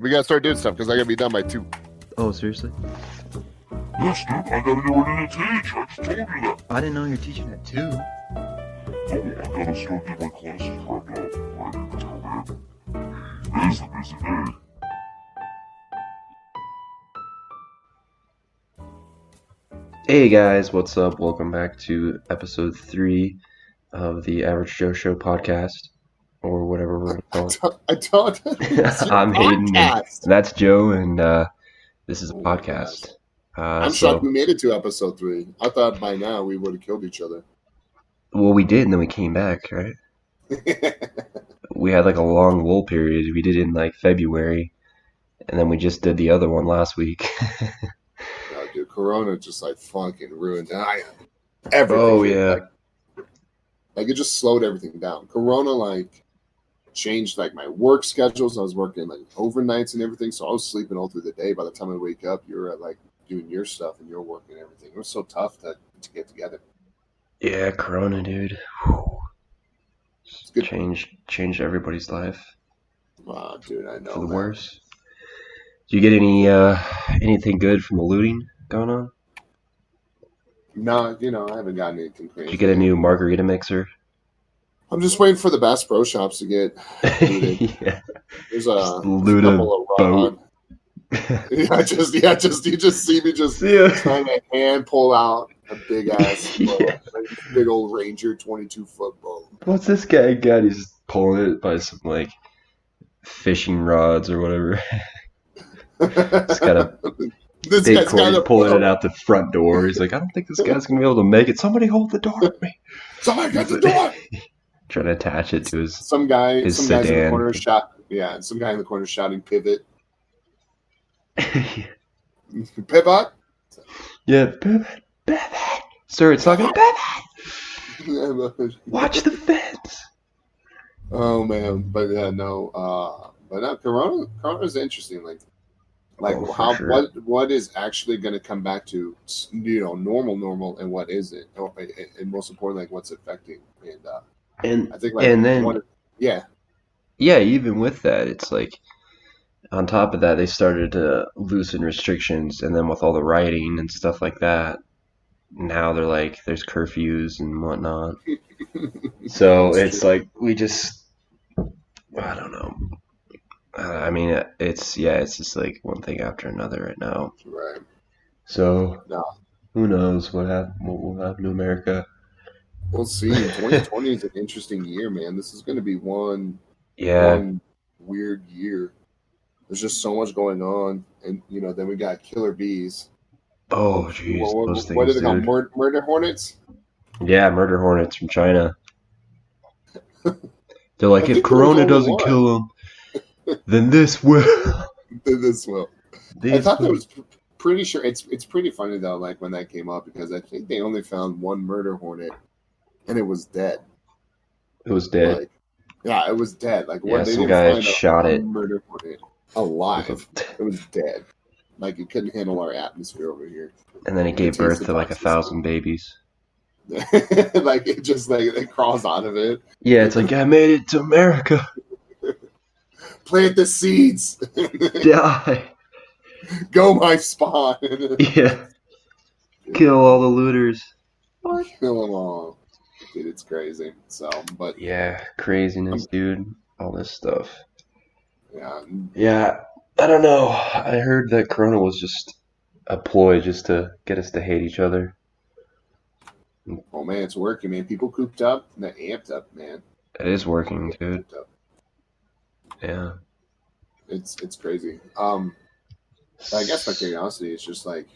We gotta start doing stuff because I gotta be done by 2. Oh, seriously? Yes, dude, I gotta get ready to teach. I just told you that. I didn't know you're teaching at 2. No, I gotta start getting my classes wrapped up. Ready to go, man. It is a busy day. Hey guys, what's up? Welcome back to episode 3 of the Average Joe Show podcast, or whatever we're gonna call it. I don't. It's your I'm Hayden, and podcast. that's Joe, and this is a podcast. I'm shocked we made it to episode 3. I thought by now we would have killed each other. Well, we did, and then we came back, right? We had like a long lull period. We did it in like February, and then we just did the other one last week. No, dude, Corona just like fucking ruined everything. Oh yeah. Like it just slowed everything down. Corona like changed like my work schedules. I was working like overnights and everything, so I was sleeping all through the day. By the time I wake up, you're like doing your stuff and your work and everything. It was so tough to get together. Yeah, Corona, dude. Whew. It's good. Changed everybody's life Wow, dude, I know. for the man. worse. Did you get anything good from the looting going on? No, I haven't gotten anything crazy. Did you get a new margarita mixer? I'm just waiting for the Bass Pro Shops to get looted. Yeah. There's Loot a a couple of boat. you just see me just trying to hand pull out a big ass boat, Yeah. like big old Ranger 22-foot boat. What's this guy got? He's just pulling it by some like fishing rods or whatever. He's got a This big guy's cord. got He's a pulling boat. it out the front door. He's like, I don't think this guy's gonna be able to make it. Somebody hold the door for me. Somebody get the door. Trying to attach it to his. Some guys in the sedan. corner some guy in the corner shouting pivot. Pivot. Yeah, pivot. Sir, it's not gonna pivot. Watch the fence. Oh man, but yeah, no, but no, Corona's interesting. Like Oh, for how sure. what is actually going to come back to normal, and what isn't, and most importantly, like what's affecting. And I think like And then yeah, even with that, it's like on top of that, they started to loosen restrictions, and then with all the rioting and stuff like that, now they're like there's curfews and whatnot. So That's it's true. like I don't know. I mean, it's just like one thing after another right now. right. So No, who knows what will happen to America? we'll see. 2020 is an interesting year, man. This is going to be one Yeah. weird year. There's just so much going on, and then we got killer bees. Oh, jeez, those What are things, they called? dude. Murder hornets? Yeah, murder hornets from China. They're like, I if think there was Corona only doesn't one. kill them, then this will. This will. I These thought that will. was pretty sure. It's pretty funny though, like when that came up, because I think they only found one murder hornet, and it was dead. It was dead. Like, yeah, it was dead. Like Yeah, what they some didn't guy find shot a it. murder hornet alive. It was dead. Like it couldn't handle our atmosphere over here. And then it gave birth tasted to like toxic. 1,000 babies. Like it just like it crawls out of it. Yeah, it's like, I made it to America. Plant the seeds. Die. Go my spawn. Yeah. Kill all the looters. Kill them all. Dude, it's crazy. So, but Yeah, craziness, dude. All this stuff. yeah, Yeah, I don't know. I heard that Corona was just a ploy just to get us to hate each other. oh man, it's working, man. People cooped up and they're amped up, man. It is working, dude. Amped up. Yeah. It's crazy. I guess my curiosity is just like,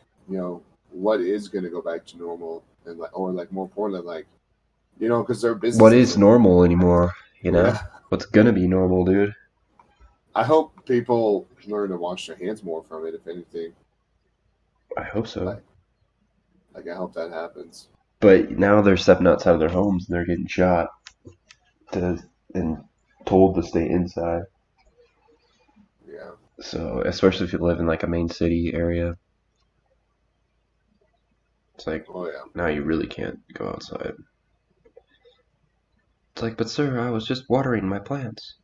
what is going to go back to normal, and like, or like more importantly, like, because their business. What is normal anymore, Yeah. What's gonna be normal, dude? I hope people learn to wash their hands more from it, if anything. I hope so. Like I hope that happens. But now they're stepping outside of their homes and they're getting shot and told to stay inside. Yeah. So, especially if you live in like a main city area. It's like, Oh yeah. now you really can't go outside. It's like, but sir, I was just watering my plants.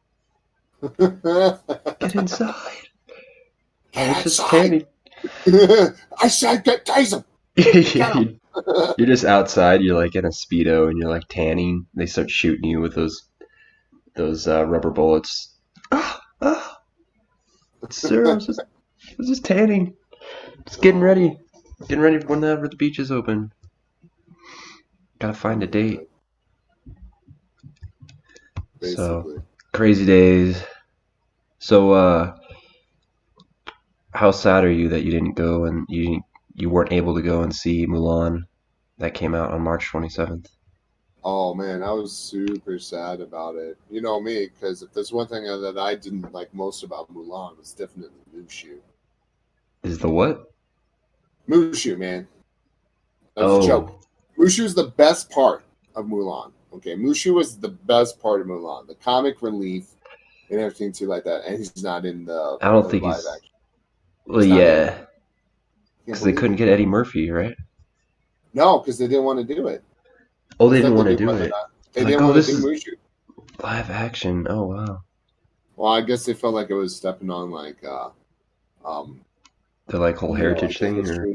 Get inside. Oh, it's Get just inside. tanning. I said get Tyson. Get him. You're just outside. You're like in a speedo, and you're like tanning. They start shooting you with those rubber bullets. Ah, ah, sir, I was just tanning. Just getting ready for whenever the beach is open. Gotta find a date. So Basically. crazy days. So how sad are you that you didn't go and you weren't able to go and see Mulan that came out on March 27th? Oh man, I was super sad about it. You know me, because if there's one thing that I didn't like most about Mulan, it's definitely Mushu. Is the what? Mushu, man, that's a joke. Oh, Mushu is the best part of Mulan. Okay, Mushu was the best part of Mulan. The comic relief and everything too, like that. And he's not in I don't the think live he's. action. Well, He's not in it. yeah, Can't because they believe couldn't it. get Eddie Murphy, right? No, because they didn't want to do it. Oh, they That's didn't like the want to new do one. it. They They're like, didn't oh, want this to do is Mushu. live action. Oh, wow. Well, I guess they felt like it was stepping on like um The like whole like heritage the thing, or history,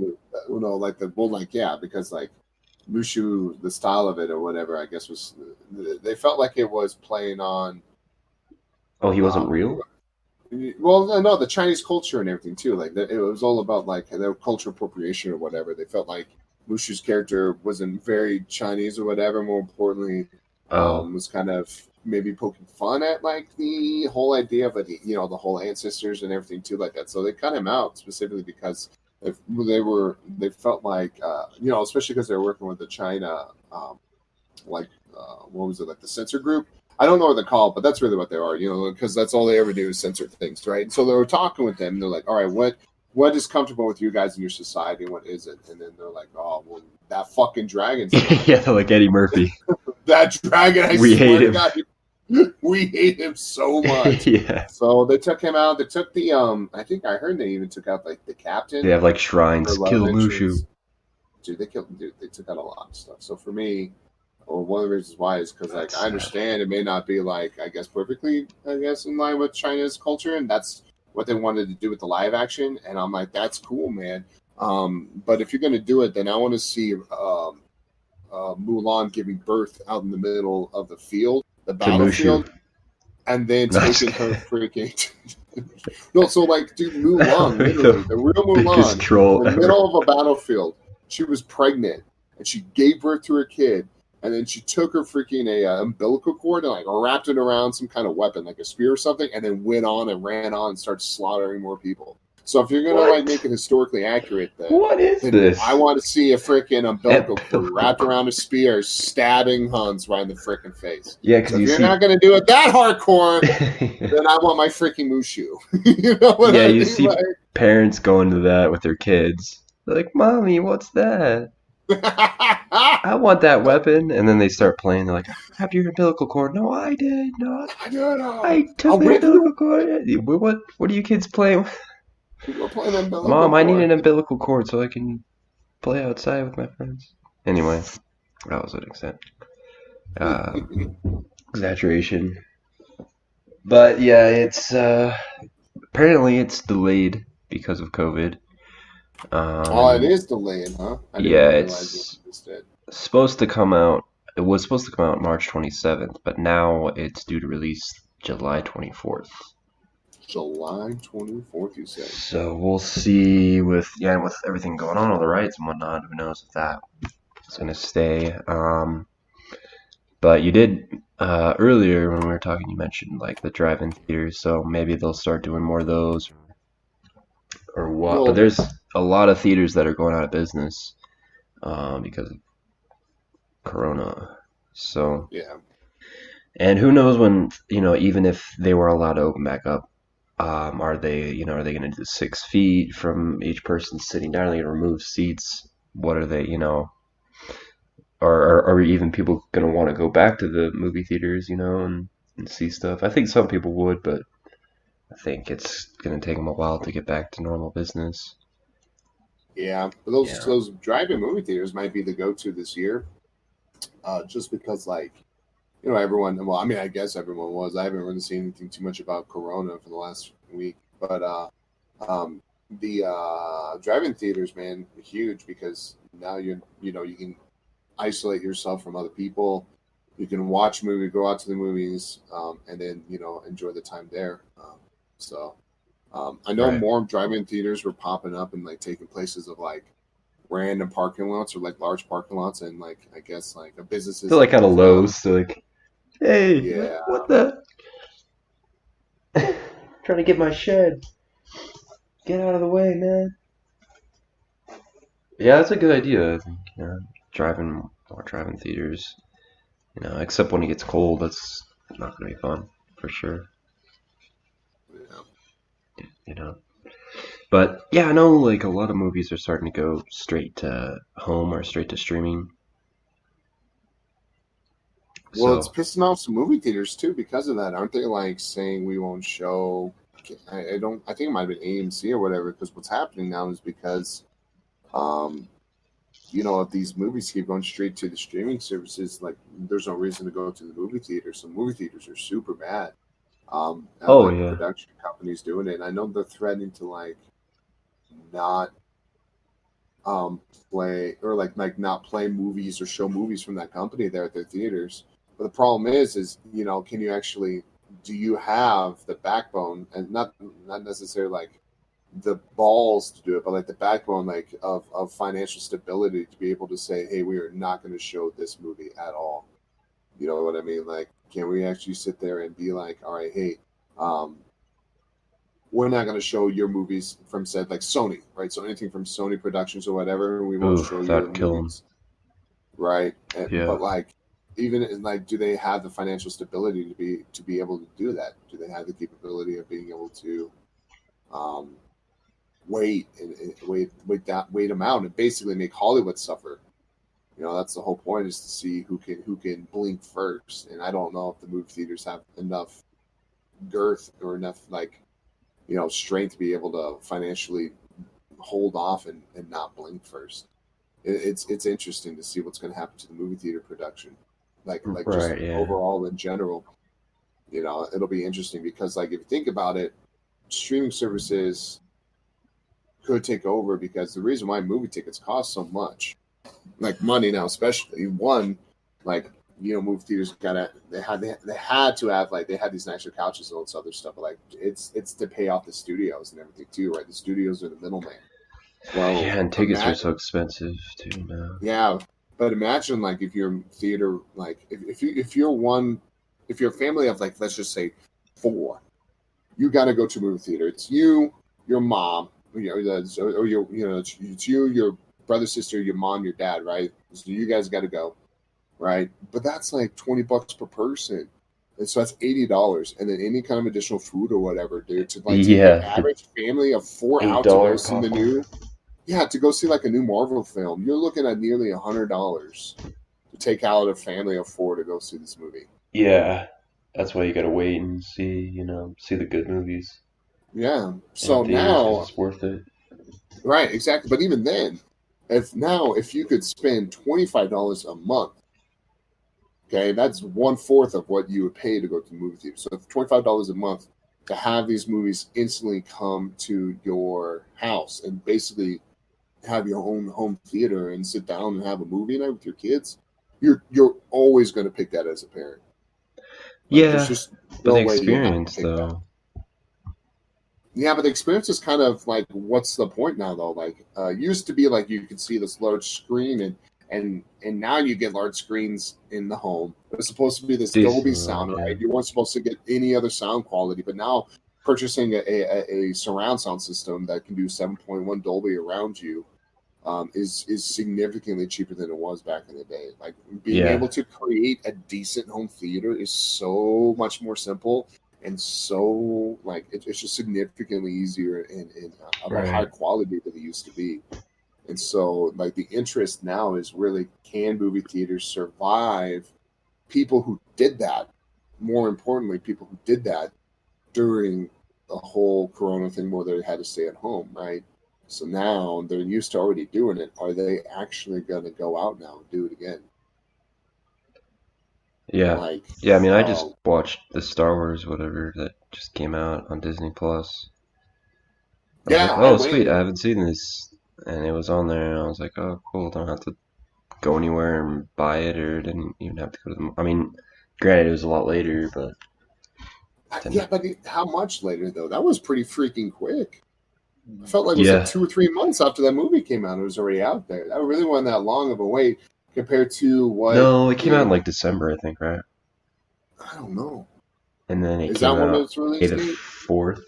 like the well, like yeah, because like Mushu, the style of it or whatever, I guess was they felt like it was playing on oh, he wasn't um real. well, no, the Chinese culture and everything too. Like it was all about like their cultural appropriation or whatever. They felt like Mushu's character wasn't very Chinese or whatever. More importantly, Oh, was kind of maybe poking fun at like the whole idea of it, the whole ancestors and everything too, like that. So they cut him out specifically because if they felt like especially because they were working with the China like what was it, like the censor group. I don't know what they're called, but that's really what they are, because that's all they ever do is censor things, right? And so they were talking with them, and they're like, all right, what is comfortable with you guys in your society, and what isn't? And then they're like, oh, well, that fucking dragon's not. yeah, like Eddie Murphy. That dragon, I We hate swear to him. God, we hate him so much. Yeah, So they took him out. They took the I think I heard they even took out like the they captain have like for shrines. love Kill Mushu. interest. Dude, they took out a lot of stuff. So for me, well, one of the reasons why is because like That's I sad. understand it may not be like I guess perfectly in line with China's culture, and that's what they wanted to do with the live action, and I'm like that's cool, man. But if you're gonna do it, then I want to see Mulan giving birth out in the middle of the field, the To Mushu. battlefield, and then No, I'm just taking her kidding. freaking. No, so like, dude, Mulan, That would be literally, the the real biggest Mulan, troll in the ever. middle of a battlefield, she was pregnant and she gave birth to her kid, and then she took her freaking umbilical cord and like wrapped it around some kind of weapon, like a spear or something, and then went on and ran on and started slaughtering more people. So if you're gonna like make What? it historically accurate, What is then this? I want to see a freaking umbilical cord Umbilical. wrapped around a spear, stabbing Huns right in the freaking face. Yeah, because So if you you're not see. gonna do it that hardcore, then I want my freaking Mushu. You know what Yeah, I you mean? see parents going to that with their kids. They're like, "Mommy, what's that? Like, I want that weapon." And then they start playing. They're like, "Have your umbilical cord?" No, I did not. I don't know. I took I'll the rip you. umbilical cord. What are you kids playing with? We're playing umbilical Mom, I need cord. an umbilical cord so I can play outside with my friends. Anyway, that was an uh, exaggeration. But yeah, it's apparently it's delayed because of COVID. Oh, it And is delayed, huh? I didn't yeah, even realize it it's was dead. supposed to come out. It was supposed to come out March 27th, but now it's due to release July 24th. July 24th, you say? So we'll see with everything going on, all the riots and whatnot. Who knows if that is gonna stay? But you did earlier when we were talking, you mentioned like the drive-in theaters, so maybe they'll start doing more of those or what. But Well, there's a lot of theaters that are going out of business because of Corona. So, yeah. and who knows when, even if they were allowed to open back up, are they going to do 6 feet from each person sitting down? Are they going to remove seats? What are they, or are even people going to want to go back to the movie theaters, and see stuff? I think some people would, but I think it's going to take them a while to get back to normal business. Yeah. But those Yeah. those drive-in movie theaters might be the go-to this year. Just because, like, everyone, well, I mean, I guess everyone was. I haven't really seen anything too much about Corona for the last week. But Um, the drive-in theaters, man, are huge because now you can isolate yourself from other people. You can watch a movie, go out to the movies, and then enjoy the time there. So I know Right. more drive-in theaters were popping up and like taking places of like random parking lots or like large parking lots and like I guess like They're businesses like like kind of low, Rebound. so like, hey, Yeah, what the? Trying to get my shed. Get out of the way, man. Yeah, that's a good yeah, idea. I think driving or driving theaters. Except when it gets cold, that's not gonna be fun for sure. yeah. You know. But yeah, I know like a lot of movies are starting to go straight to home or straight to streaming. Well, it's So, pissing off some movie theaters too because of that, aren't they? Like saying we won't show. I don't. I think it might have been AMC or whatever. Because what's happening now is because, um, if these movies keep going straight to the streaming services, like there's no reason to go to the movie theater. So movie theaters are super bad. At oh like the yeah, production companies doing it. And I know they're threatening to like not um play or like not play movies or show movies from that company there at their theaters. But the problem is can you actually do you have the backbone and not necessarily like the balls to do it, but like the backbone like of financial stability to be able to say, hey, we are not going to show this movie at all. You know what I mean? Like, can we actually sit there and be like, all right, hey, um, we're not going to show your movies from said like Sony, right? So anything from Sony Productions or whatever, we won't show oof, your that'd kill him. movies, right? Yeah, But like, even like, do they have the financial stability to be able to do that? Do they have the capability of being able to um, wait them out and basically make Hollywood suffer? That's the whole point is to see who can blink first. And I don't know if the movie theaters have enough girth or enough like strength to be able to financially hold off and not blink first. It's interesting to see what's going to happen to the movie theater production, like just right, yeah, overall in general. It'll be interesting because like if you think about it, streaming services could take over because the reason why movie tickets cost so much, like money now, especially one, like movie theaters gotta they had to have like they had these nicer couches and all this other stuff, but like it's to pay off the studios and everything too, right? The studios are the middleman. Well, yeah, and tickets are imagine, so expensive too now. yeah, but imagine like if you're theater, like if you're a family of like let's just say four, you got to go to a movie theater. It's you, your mom, or your it's you, your brother, sister, your mom, your dad, right? So you guys got to go, right? But that's like $20 per person. And so that's $80, and then any kind of additional food or whatever, dude. To like take your Yeah, the average family of four out to go $8 see the popcorn. new, yeah, to go see like a new Marvel film, you're looking at nearly $100 to take out a family of four to go see this movie. Yeah, that's why you gotta wait and see, see the good movies Yeah. in So theaters because now, it's worth it. right, exactly. But even then, if you could spend $25 a month, okay, that's one fourth of what you would pay to go to the movie theater. So if $25 a month to have these movies instantly come to your house and basically have your own home theater and sit down and have a movie night with your kids, you're always going to pick that as a parent. Like there's Yeah, just but the no way you're not going experience to pick that. though. Yeah, but the experience is kind of like, what's the point now though? Like, used to be like you could see this large screen and now you get large screens in the home. It was supposed to be this Dolby Decently large, sound, yeah. right? You weren't supposed to get any other sound quality, but now purchasing a surround sound system that can do 7.1 Dolby around you is significantly cheaper than it was back in the day. Like being able Yeah, to create a decent home theater is so much more simple and so like it's just significantly easier and of a high right. quality than it used to be. And so like the interest now is really, can movie theaters survive people who did that? More importantly, people who did that during the whole Corona thing where they had to stay at home, right? So now they're used to already doing it. Are they actually going to go out now and do it again? Yeah. Like, Yeah, I mean I just uh, watched the Star Wars whatever that just came out on Disney Plus. I was like, Yeah, I oh, sweet, I went. haven't seen this. And it was on there, and I was like, oh, cool, don't have to go anywhere and buy it, or didn't even have to go to the. I mean, granted, it was a lot later, but Yeah, didn't. but how much later though? That was pretty freaking quick. I felt like it was like Yeah. 2 or 3 months after that movie came out. It was already out there. That really wasn't that long of a wait compared to what No, it came out in the. like December, I think, right? I don't know. And then it Is came that when out it's May release the date? 4th.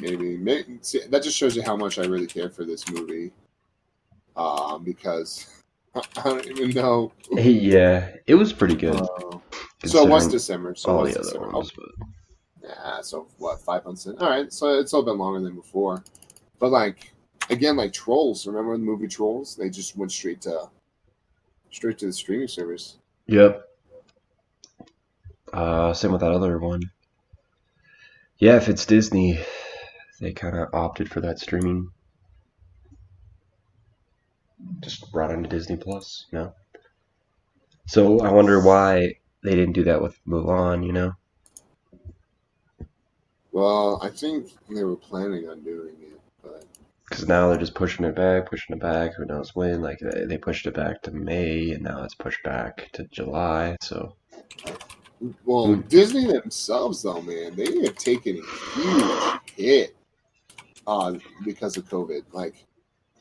Maybe see, that just shows you how much I really care for this movie. Because I don't even know. Yeah, it was pretty good So it was considering December. So it all was the other December. ones. Okay. But Yeah. So what? 5 months in. All right. So it's a little bit longer than before. But like again, like Trolls. Remember the movie Trolls? They just went straight to the streaming service. yep. Same with that other one. Yeah, if it's Disney, they kind of opted for that streaming. Just brought into Disney Plus, you know. So I wonder why they didn't do that with Mulan, you know? Well, I think they were planning on doing it, but Because now they're just pushing it back, pushing it back. Who knows when? Like they pushed it back to May, and now it's pushed back to July. So well, who? Disney themselves, though, man, they have taken a huge hit because of COVID. Like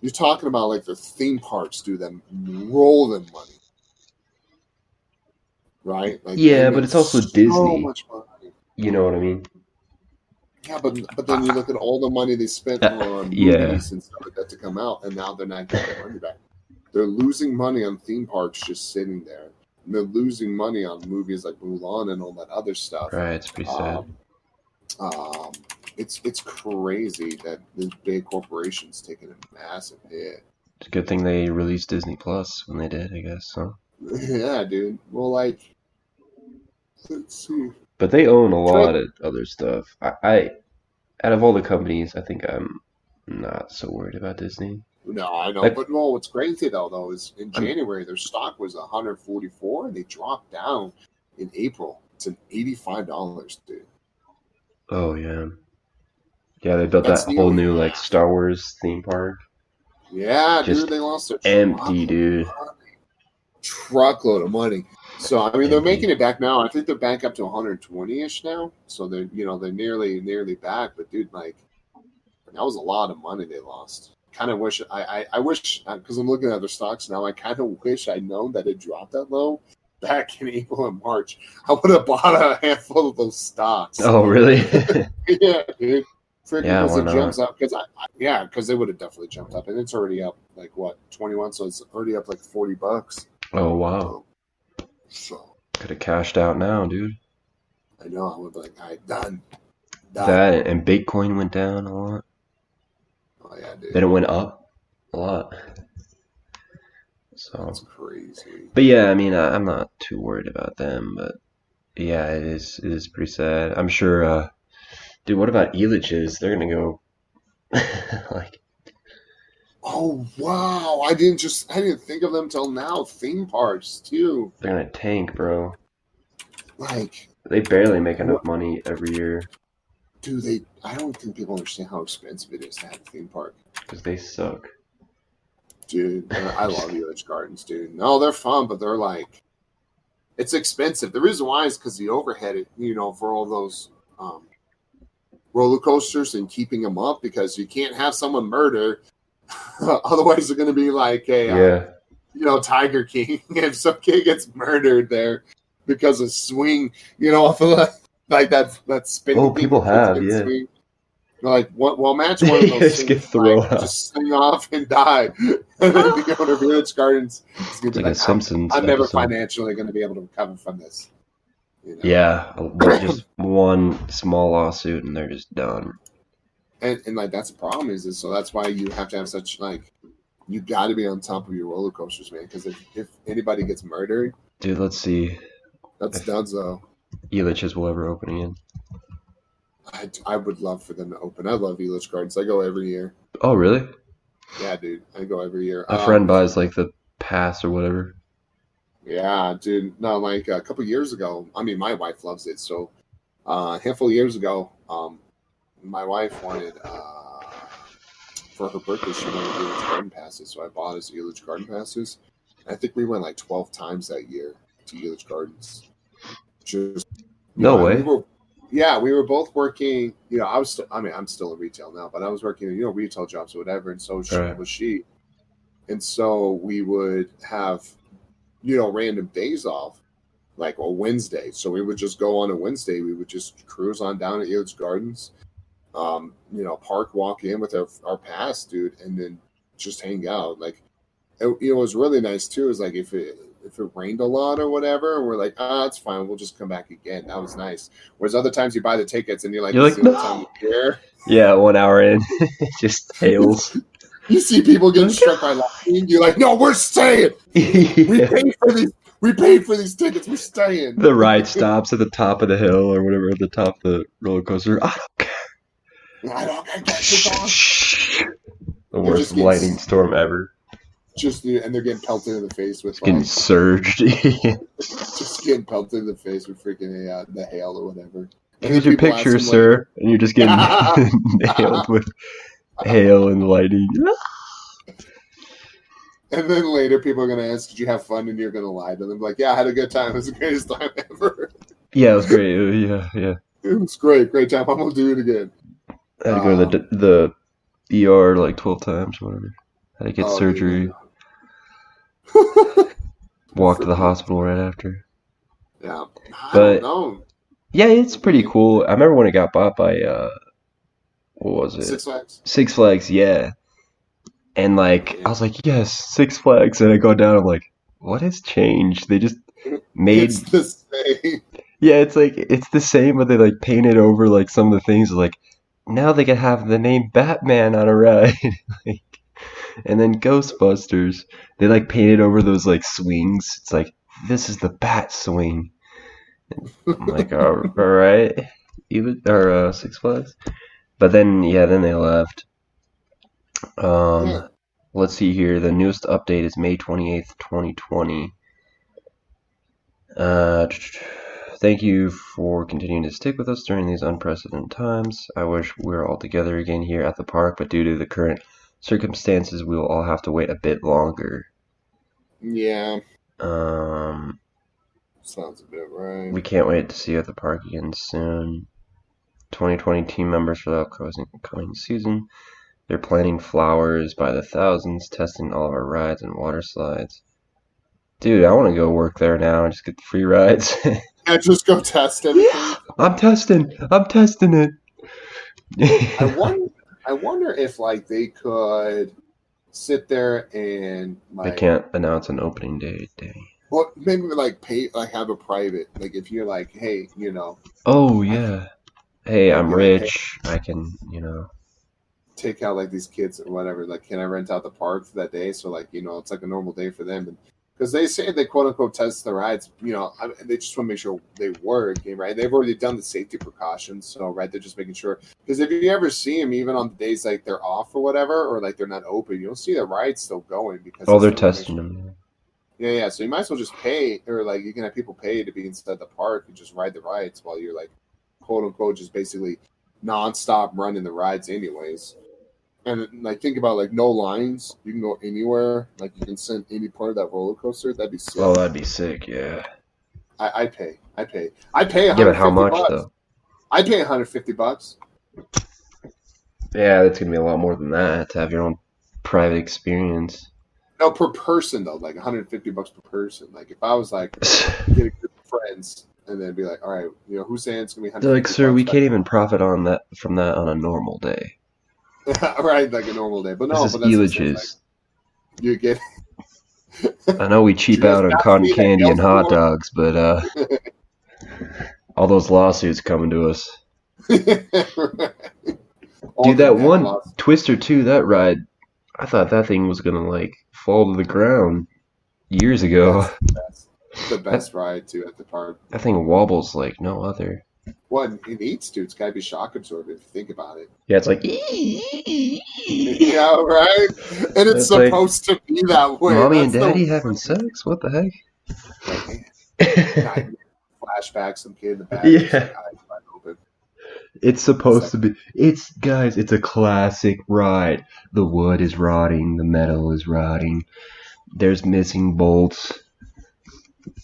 you're talking about, like the theme parks do them roll them money, right? Like they Yeah, but make it's also so Disney. much money. You know what I mean? Yeah, but then you look at all the money they spent on Yeah, movies and stuff like that to come out, and now they're not getting their money back. They're losing money on theme parks just sitting there. And they're losing money on movies like Mulan and all that other stuff. right. It's pretty sad. Um, um, it's crazy that this big corporation's taking a massive hit. It's a good thing they released Disney Plus when they did, I guess. So, Yeah, dude. Well, like, let's see. but they own a Try- lot of other stuff. I out of all the companies, I think I'm not so worried about Disney. No, I know, Like, but well, what's crazy though is in I'm, January their stock was 144, and they dropped down in April to $85, dude. oh yeah, yeah. They built That's that whole nearly new like half. Star Wars theme park. Yeah, dude, Just they lost a empty, dude. truckload of money. So I mean, they're making Empty. it back now. I think they're back up to 120-ish now. So they're nearly back. But dude, like that was a lot of money they lost. Kind of wish I wish because I'm looking at their stocks now. I kind of wish I'd known that it dropped that low back in April and March. I would have bought a handful of those stocks. Oh, really? Yeah, dude. Yeah, Because why it not? jumps up. Yeah, because they would have definitely jumped up, and it's already up like what 21. So it's already up like $40. Oh, wow. So Could have cashed out now, dude. I know I would be like, all right, done. That and Bitcoin went down a lot. Oh yeah, dude. Then it went up a lot. That's So, crazy. but yeah, I mean, I'm not too worried about them. But yeah, it is pretty sad. I'm sure. Dude, what about Elitch's? They're gonna go like, Oh wow! I didn't think of them till now. Theme parks too. they're gonna tank, bro. Like, They barely make enough what money every year do they? I don't think people understand how expensive it is to have a theme park, because they suck. dude. I I'm love just Elitch Gardens, dude. No, they're fun, but they're like it's expensive. The reason why is because the overhead, for all those roller coasters and keeping them up because you can't have someone murder. Otherwise, they're going to be like a, yeah. Tiger King. If some kid gets murdered there because of swing, off of like that spinning Oh, thing people where kids have, can yeah. swing. Like, well, imagine one of They those just get things like thrown up. just swing off and die, and then the owner of Village Gardens is going It's to be like a like, Simpsons I'm never episode. financially going to be able to recover from this. Yeah, just one small lawsuit and they're just done. And like that's the problem is so that's why you have to have such like you got to be on top of your roller coasters, man. Because if anybody gets murdered, Dude, let's see that's if donezo. Elitch's will ever open again. I would love for them to open. I love Elitch Gardens. I go every year. Oh, really? Yeah, dude. I go every year. A friend buys like the pass or whatever. Yeah, dude. No, like a couple years ago. I mean, my wife loves it. So a handful of years ago, my wife wanted for her birthday, she wanted Elitch garden passes, so I bought us Elitch garden passes. I think we went like 12 times that year to Elitch Gardens. Just No way. We were both working. You know, I'm still in retail now, but I was working, retail jobs or whatever, and so was she. And so we would have, random days off, like a Wednesday. So we would just go on a Wednesday. We would just cruise on down to Elitch Gardens, park, walk in with our pass, dude, and then just hang out. Like, it was really nice too. Is like if it rained a lot or whatever, we're like, it's fine. We'll just come back again. That was nice. Whereas other times you buy the tickets and you're like no. Time of year. Yeah, 1 hour in, it just hails. You see people getting struck by lightning. You're like, no, we're staying. We paid for these tickets. We're staying. The ride stops at the top of the hill or whatever, at the top of the roller coaster. I don't care. The worst lightning storm ever. And they're getting pelted in the face with getting surged. Just getting pelted in the face with freaking the hail or whatever. Here's your picture, sir. And you're just getting nailed with hail and lightning. And then later people are going to ask, did you have fun? And you're going to lie to them. Like, yeah, I had a good time. It was the greatest time ever. Yeah, it was great. Yeah. It was great. Great time. I'm going to do it again. I had to go to the ER like 12 times or whatever. I had to get surgery. Walk to the hospital right after. Yeah. I don't know. Yeah, it's pretty cool. I remember when it got bought by, what was it? Six Flags? Six Flags, yeah. And I was like, yes, Six Flags. And I go down, I'm like, what has changed? They just made... It's the same. Yeah, it's the same, but they painted over some of the things. Now they can have the name Batman on a ride. And then Ghostbusters, they painted over those swings. It's this is the Bat swing. I'm like, all right, Six Flags. But then they left. Let's see here. The newest update is May 28th, 2020. Thank you for continuing to stick with us during these unprecedented times. I wish we were all together again here at the park, but due to the current circumstances, we will all have to wait a bit longer. Yeah. Sounds a bit right. We can't wait to see you at the park again soon. 2020 team members for the upcoming season. They're planting flowers by the thousands, testing all of our rides and water slides. Dude, I want to go work there now and just get the free rides. Yeah, just go test everything. Yeah, I'm testing it. I wonder if they could sit there and they can't announce an opening day. Well, maybe pay have a private if you're hey, Oh yeah. Hey, I'm rich. I can take out these kids or whatever. Can I rent out the park for that day? So it's a normal day for them. Because they say they quote unquote test the rides, they just want to make sure they work, right? They've already done the safety precautions, so right, they're just making sure. Because if you ever see them, even on the days they're off or whatever, or they're not open, you'll see the rides still going because they're testing them. Yeah. So you might as well just pay, or you can have people pay to be inside the park and just ride the rides while you're quote unquote just basically nonstop running the rides, anyways. And think about no lines. You can go anywhere. You can send any part of that roller coaster. That'd be sick. Oh, that'd be sick. Yeah. I pay. $150. Yeah, but how much though? I pay $150. Yeah, that's gonna be a lot more than that to have your own private experience. No, per person though, $150 per person. If I was getting good friends and then be all right, who's saying it's gonna be $150? They're sir, we can't even profit from that on a normal day. Right, a normal day, but no, this is Elitch's. You get. I know we cheap out on cotton candy and hot dogs, but all those lawsuits coming to us. Dude, that one Twister 2, that ride, I thought that thing was gonna fall to the ground years ago. That's the best ride too at the park. That thing wobbles like no other. Well, it needs to. It's got to be shock absorbent if you think about it. Yeah, it's yeah, right? And it's supposed to be that way. Mommy and Daddy having sex? What the heck? Flashback, some kid in the back. Yeah. Open. It's supposed to be. Guys, it's a classic ride. The wood is rotting, the metal is rotting. There's missing bolts.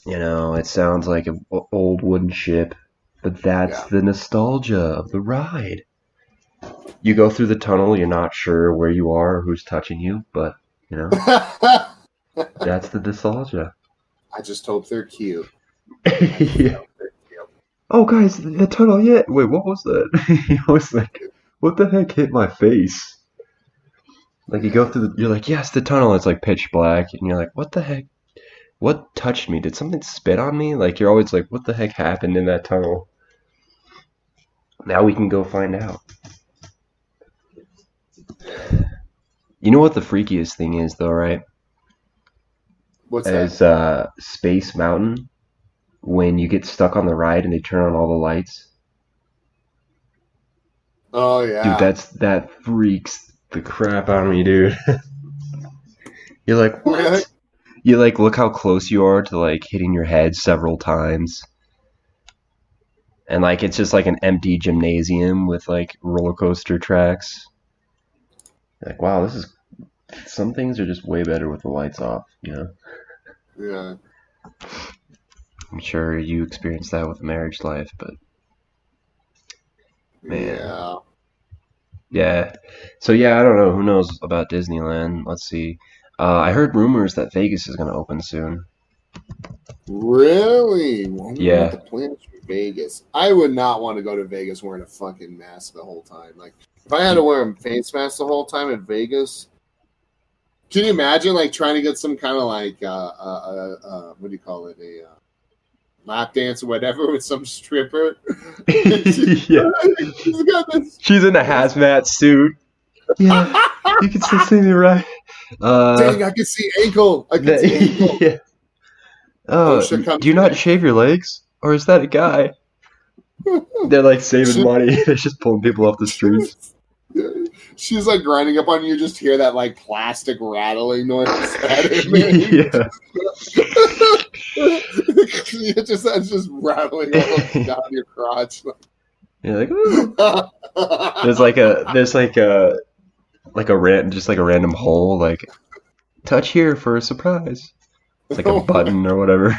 It sounds like an old wooden ship, but that's the nostalgia of the ride. You go through the tunnel, you're not sure where you are or who's touching you, but that's the nostalgia. I just hope they're cute. Yeah. Oh, guys, the tunnel, yeah. Wait, what was that? I was like, what the heck hit my face? Like, you go through you're like, yes, the tunnel. It's like pitch black, and you're like, what the heck? What touched me? Did something spit on me? Like, you're always like, what the heck happened in that tunnel? Now we can go find out. You know what the freakiest thing is, though, right? What's that? Is Space Mountain, when you get stuck on the ride and they turn on all the lights. Oh yeah, dude, that freaks the crap out of me, dude. You're like, what? Really? You like look how close you are to like hitting your head several times, and like it's just like an empty gymnasium with like roller coaster tracks. You're like, wow, some things are just way better with the lights off, Yeah. I'm sure you experienced that with marriage life, but man. Yeah. So yeah, I don't know. Who knows about Disneyland? Let's see. I heard rumors that Vegas is going to open soon. Really? What Yeah. the plans for Vegas? I would not want to go to Vegas wearing a fucking mask the whole time. Like, if I had to wear a face mask the whole time in Vegas, can you imagine like trying to get some kind of like what do you call it, a lap dance or whatever with some stripper? Yeah. She's got this. She's in a hazmat suit. Yeah, you can still see me, right? Dang, I can see ankle. I can see ankle. Yeah. Do you not shave your legs? Or is that a guy? They're like saving money. They're just pulling people off the streets. She's like grinding up on you. Just hear that like plastic rattling noise. Yeah. It's just rattling all up and down your crotch. You're like, ooh. There's like a random hole, like touch here for a surprise. It's like a button or whatever.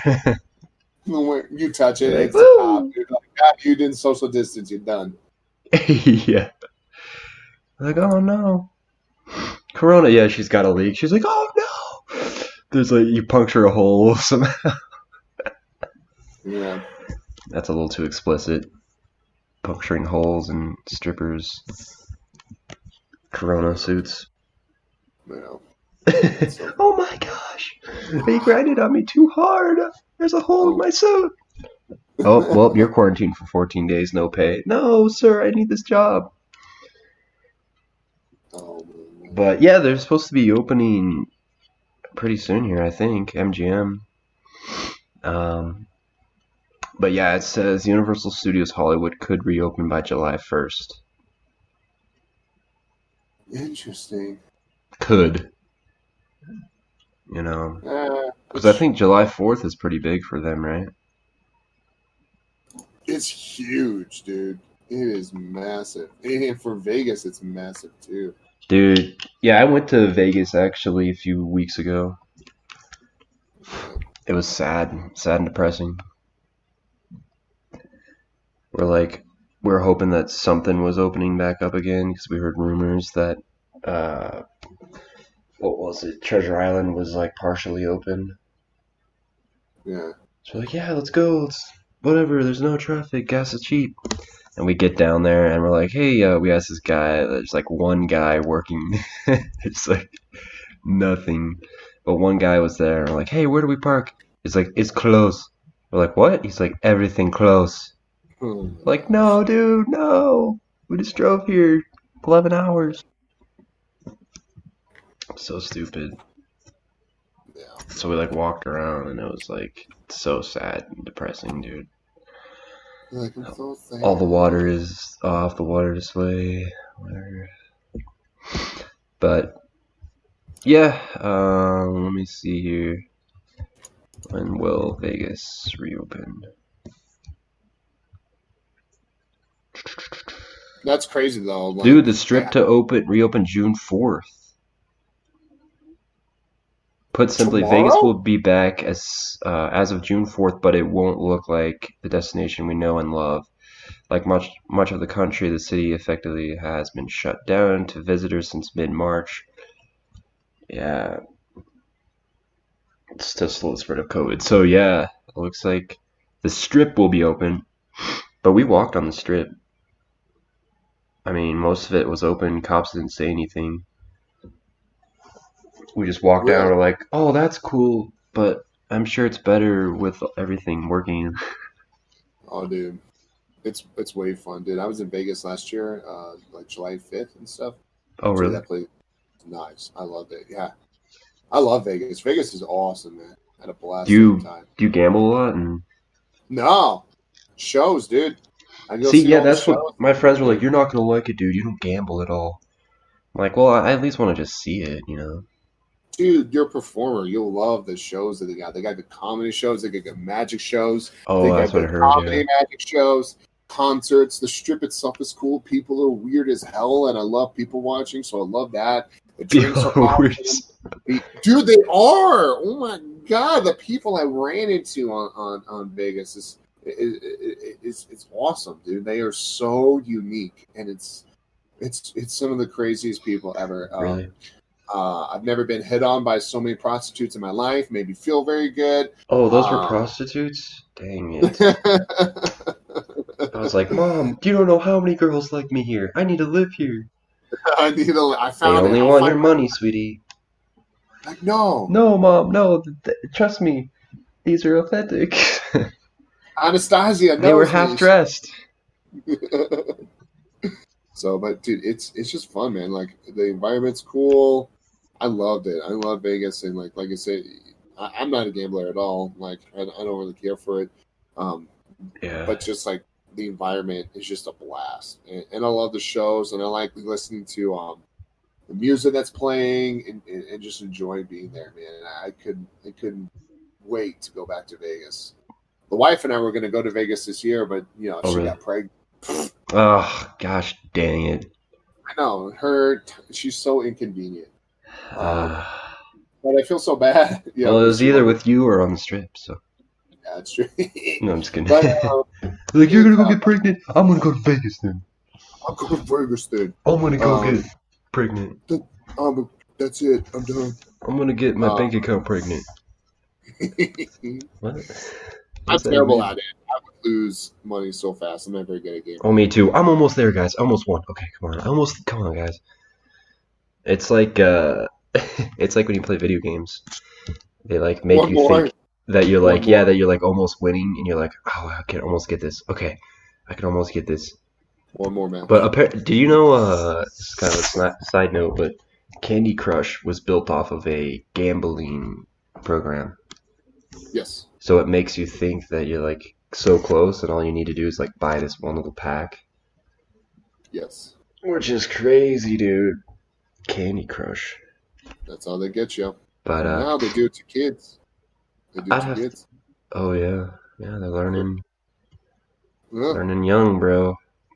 You touch it, Like, it's top. You're like, ah, you didn't social distance, you're done. Yeah. Like, oh no. Corona, yeah, she's got a leak. She's like, oh no. There's like, you puncture a hole somehow. Yeah. That's a little too explicit. Puncturing holes in strippers' Corona suits. Yeah. Oh my gosh! They grinded on me too hard. There's a hole in my suit. Oh, well, you're quarantined for 14 days, no pay. No, sir, I need this job. But yeah, they're supposed to be opening pretty soon here, I think. MGM. But yeah, it says Universal Studios Hollywood could reopen by July 1st. Interesting. Could. Because I think July 4th is pretty big for them, right? It's huge, dude. It is massive. And for Vegas, it's massive, too. Dude, yeah, I went to Vegas actually a few weeks ago. It was sad and depressing. We're hoping that something was opening back up again because we heard rumors that, what was it? Treasure Island was like partially open. Yeah. So we're like, yeah, let's go. Whatever. There's no traffic. Gas is cheap. And we get down there and we're like, hey, we asked this guy. There's like one guy working. It's like nothing. But one guy was there. And we're like, hey, where do we park? He's like, it's close. We're like, what? He's like, everything close. Like, no, dude, no. We just drove here 11 hours. So stupid. Yeah. So we like walked around and it was like so sad and depressing, dude. Like, I'm so sad. All the water is off the water display, whatever. But yeah, let me see here. When will Vegas reopen? That's crazy though. Like, Dude, the strip to reopen June 4th. Put simply, Vegas tomorrow? will be back as of June 4th, but it won't look like the destination we know and love. Like much of the country, the city effectively has been shut down to visitors since mid-March. Yeah, it's to slow the spread of COVID. So yeah, it looks like the strip will be open, but we walked on the strip. I mean, most of it was open. Cops didn't say anything. We just walked down and Really? we're like, oh, that's cool, but I'm sure it's better with everything working. Oh, dude, it's way fun, dude. I was in Vegas last year, like July 5th and stuff. Oh, Dude, really? that place is nice. I loved it. Yeah, I love Vegas. Vegas is awesome, man. Had a Do blast every you time. do you gamble a lot? And No shows, dude. I go see, see yeah, all the that's what shows. my friends were like. Dude, You're not gonna like it, dude. You don't gamble at all. I'm like, well, I at least want to just see it, you know? dude, you're a performer. You'll love the shows that they got. They got good comedy shows. They got good magic shows. They Oh, got that's what I good heard. Yeah. comedy magic shows. Concerts. The strip itself is cool. People are weird as hell, and I love people watching, so I love that. The drinks are We're awesome. Dude, they are. Oh my god, the people I ran into on Vegas is it's awesome, dude. They are so unique, and it's some of the craziest people ever. really. I've never been hit on by so many prostitutes in my life. Made me feel very good. Oh, those were Um, prostitutes? Dang it. I was like, Mom, you don't know how many girls like me here. I need to live here. I They found it. only I'll want your find money, sweetie. like no. No, Mom, no. Trust me. These are authentic. Anastasia They were knows half me. dressed. So, but dude, it's just fun, man. Like the environment's cool. I loved it. I love Vegas, and like I said, I'm not a gambler at all. Like I don't really care for it. Um, Yeah. but just like the environment is just a blast, and I love the shows, and I like listening to the music that's playing, and just enjoying being there, man. And I couldn't wait to go back to Vegas. The wife and I were going to go to Vegas this year, but Oh, she really? got pregnant. Oh, gosh dang it. I know she's so inconvenient. Uh, But I feel so bad. well, it Because was she either wanted. with you or on the strip, so. Yeah, it's true. No, I'm just kidding. But Like, you're gonna go get pregnant? I'm gonna go to Vegas then. I'm going to Vegas, dude. I'm gonna go Um, get pregnant. That's it. I'm done. I'm gonna get my uh, bank account pregnant. What? I'm What's that terrible mean? at it. I would lose money so fast. I'm not very good at games. Oh, me too. I'm almost there, guys. Almost won. Okay, come on. Come on, guys. It's like, it's like when you play video games. They like make One you more. think that you're One like, yeah, more. that you're like almost winning, and you're like, oh, I can almost get this. Okay, I can almost get this. One more match. But do you know? This is kind of a side note, but Candy Crush was built off of a gambling program, Yes. so it makes you think that you're like so close, and all you need to do is like buy this one little pack, Yes. which is crazy, dude. Candy Crush. That's how they get you. But And now they do it to kids. They do I'd it to have to. kids. Oh yeah, yeah, they're learning Yeah. young, bro.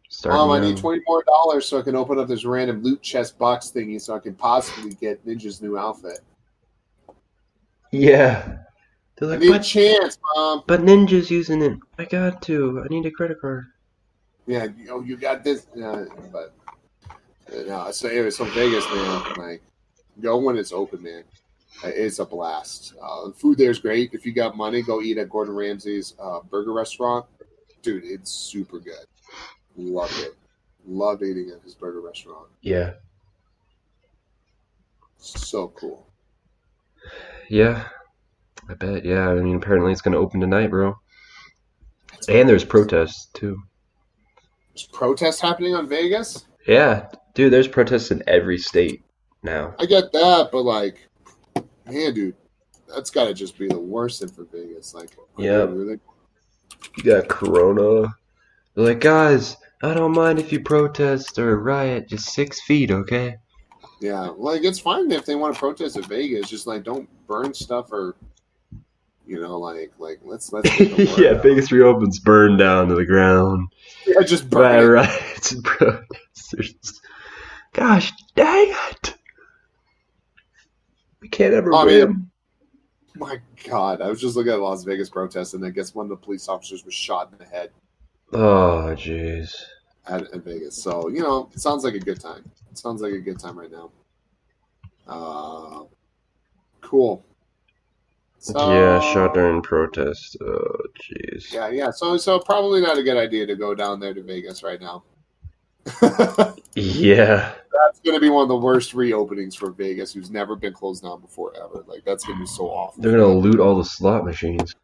Starting Mom, I young. need $20 more so I can open up this random loot chest box thingy so I can possibly get Ninja's new outfit. Yeah. They're I like, need a chance, Mom. but Ninja's using it. I got to. I need a credit card. Yeah, you got this. But no, so Vegas, man. Like, go when it's open, man. It's a blast. The food there is great. If you got money, go eat at Gordon Ramsay's burger restaurant. Dude, it's super good. Loved it. Loved eating at his burger restaurant. Yeah. So cool. Yeah. I bet. Yeah. I mean, apparently it's gonna open tonight, bro. And there's protests too. There's protests happening on Vegas? Yeah, dude. There's protests in every state now. I get that, but like, man, dude, that's got to just be the worst thing for Vegas. Like, Yeah. really? You got Corona. They're like, guys, I don't mind if you protest or riot, just 6 feet, okay? Yeah, like it's fine if they want to protest at Vegas. Just like don't burn stuff or You know, let's get the word Yeah, out. Vegas reopens, burned down to the ground. Yeah, just burn By it. riots and protesters. Gosh dang it! We can't ever I mean, win. my God, I was just looking at Las Vegas protests, and I guess one of the police officers was shot in the head Oh, jeez. at Vegas. So, you know, it sounds like a good time. It sounds like a good time right now. Cool. Yeah, shot So, during protest. Oh, jeez. yeah. So probably not a good idea to go down there to Vegas right now. Yeah. That's going to be one of the worst reopenings for Vegas, who's never been closed down before ever. Like, that's going to be so awful. They're gonna loot all the slot machines.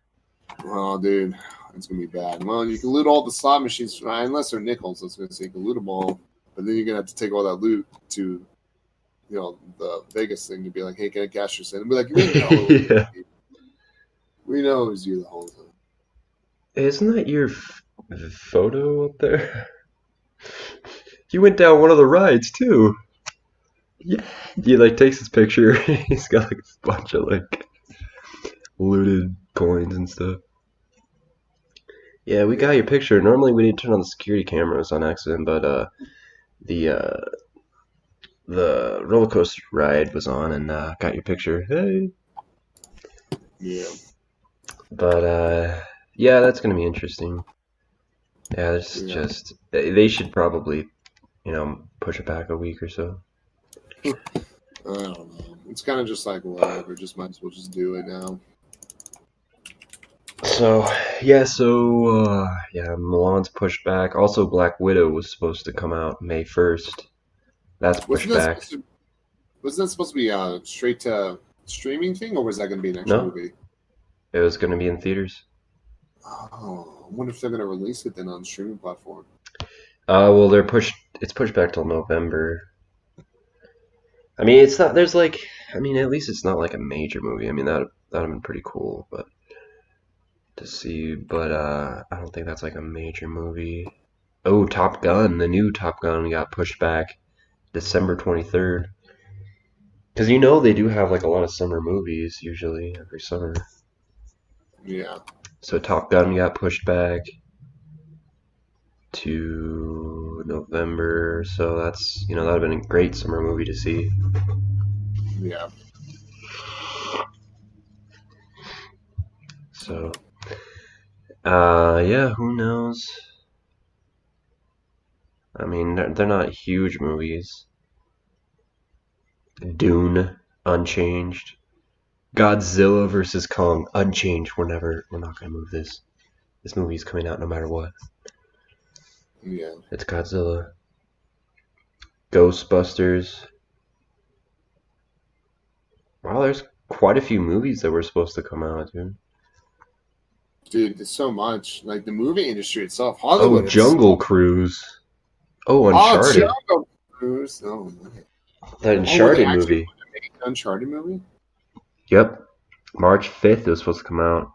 Oh, dude, it's going to be bad. Well, you can loot all the slot machines, unless they're nickels. I was going to say you can loot them all, but then you're going to have to take all that loot to, you know, the Vegas thing to be like, hey, can I cash this in? And be like, Yeah. We know it was you the whole time. Isn't that your photo up there? You went down one of the rides too. Yeah. He like takes his picture. He's got like a bunch of like looted coins and stuff. Yeah, we got your picture. Normally we need to turn on the security cameras on accident, but the roller coaster ride was on and got your picture. Hey. Yeah. But yeah, that's gonna be interesting. Yeah, it's just they should probably, you know, push it back a week or so. I don't know. It's kind of just like whatever. Just might as well just do it now. So yeah, Mulan's pushed back. Also, Black Widow was supposed to come out May 1st. That's pushed back. Wasn't that supposed to be a straight to streaming thing, or was that going to be an actual movie? It was going to be in theaters. Oh, I wonder if they're going to release it then on the streaming platform. Well, it's pushed back till November. I mean, it's not. There's like, I mean, at least it's not like a major movie. I mean, that'd have been pretty cool, but to see. But I don't think that's like a major movie. Oh, Top Gun, the new Top Gun got pushed back December 23rd. Because you know they do have like a lot of summer movies usually every summer. Yeah. So Top Gun got pushed back to November. So that's, you know, that would have been a great summer movie to see. Yeah. So, yeah, who knows? I mean, they're not huge movies. Dune, unchanged. Godzilla versus Kong, unchanged. We're not gonna move this. This movie's coming out no matter what. Yeah. It's Godzilla. Ghostbusters. Wow, there's quite a few movies that were supposed to come out, dude. Dude, there's so much. Like the movie industry itself, Hollywood. Oh, Jungle Cruise. Oh, Uncharted. Oh, Jungle Cruise. Oh, man. The Uncharted movie. Uncharted movie? Yep. March 5th it was supposed to come out.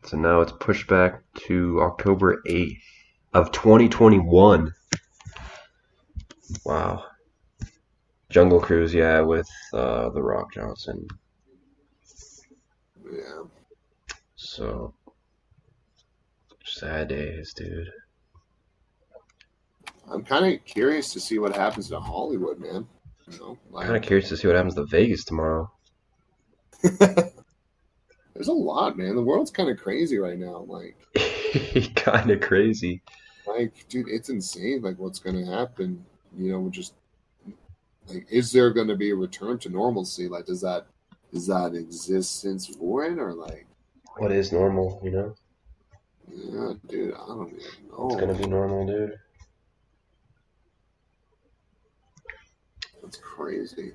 So now it's pushed back to October 8th of 2021. Wow. Jungle Cruise, yeah, with The Rock Johnson. Yeah. So, sad days, dude. I'm kind of curious to see what happens to Hollywood, man. You know, like, Kind of curious to see what happens to Vegas tomorrow. there's a lot, man. The world's kind of crazy right now. Like, Kind of crazy. like, dude, it's insane. Like, what's going to happen? You know, we're just like, is there going to be a return to normalcy? Like, is that existence foreign or like? What is normal, you know? Yeah, dude, I don't even know. It's gonna be normal, dude. That's crazy.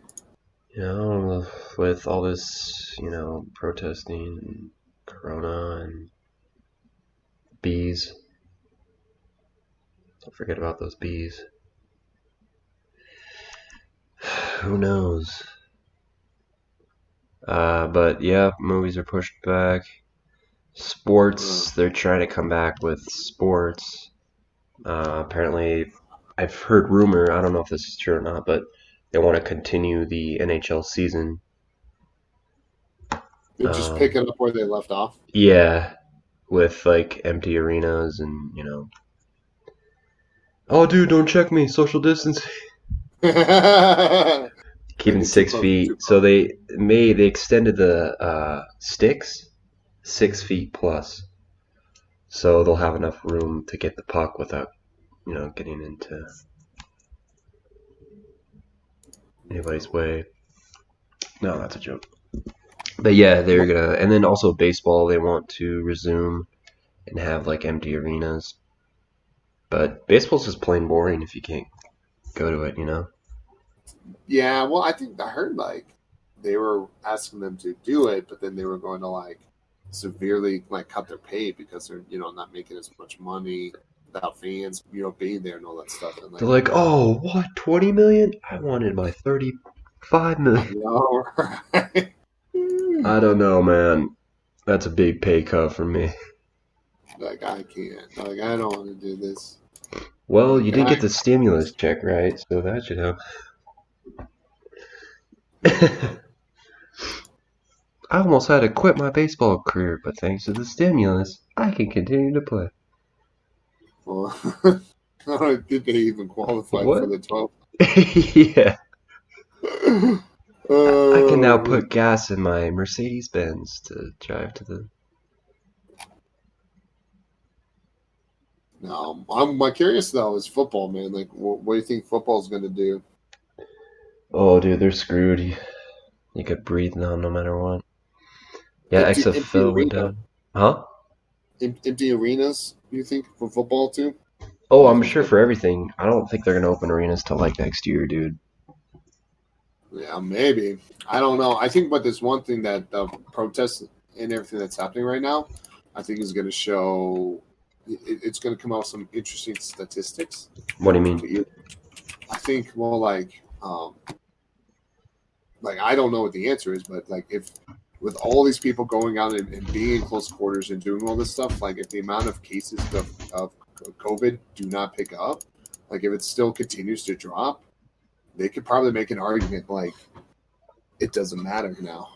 You know, with all this, you know, protesting, and Corona, and bees. Don't forget about those bees. Who knows? But yeah, movies are pushed back. Sports, they're trying to come back with sports. Apparently, I've heard rumor, I don't know if this is true or not, but they want to continue the NHL season. They're just picking up where they left off. Yeah, with like empty arenas and oh, dude, don't check me. Social distancing. Like Keeping you're too 6 feet. So close. they extended the sticks 6 feet plus, so they'll have enough room to get the puck without getting into anybody's way. No, that's a joke. But yeah, they're gonna, and then also baseball. They want to resume and have like empty arenas. But baseball's just plain boring if you can't go to it. Yeah, well, I think I heard like they were asking them to do it, but then they were going to like severely like cut their pay because they're not making as much money without fans being there and all that stuff. And They're like, like, oh, what, 20 million? I wanted my 35 I million. know, right? I don't know, man. That's a big pay cut for me. Like I can't. Like I don't want to do this. Well, you Like did get the stimulus check, right? So that should help. I almost had to quit my baseball career, but thanks to the stimulus, I can continue to play. Well, I don't think they even qualified for What? the 12. Yeah. I can now Oh, put gas in my Mercedes Benz to drive to the. no, I'm my curious though is football, man. Like, what do you think football's going to do? Oh, dude, they're screwed. You could breathe now no matter what. Yeah, Empty XFL went arena, down. Huh? empty arenas. You think for football too? Oh, You I'm think sure so? for everything. I don't think they're gonna open arenas till like next year, dude. Yeah, maybe. I don't know. I think, but there's one thing that the protests and everything that's happening right now, I think is going to show. It's going to come out with some interesting statistics. What do you mean? I think, well, like I don't know what the answer is, but like if with all these people going out and being in close quarters and doing all this stuff, like if the amount of cases of COVID do not pick up, like if it still continues to drop, they could probably make an argument like it doesn't matter now.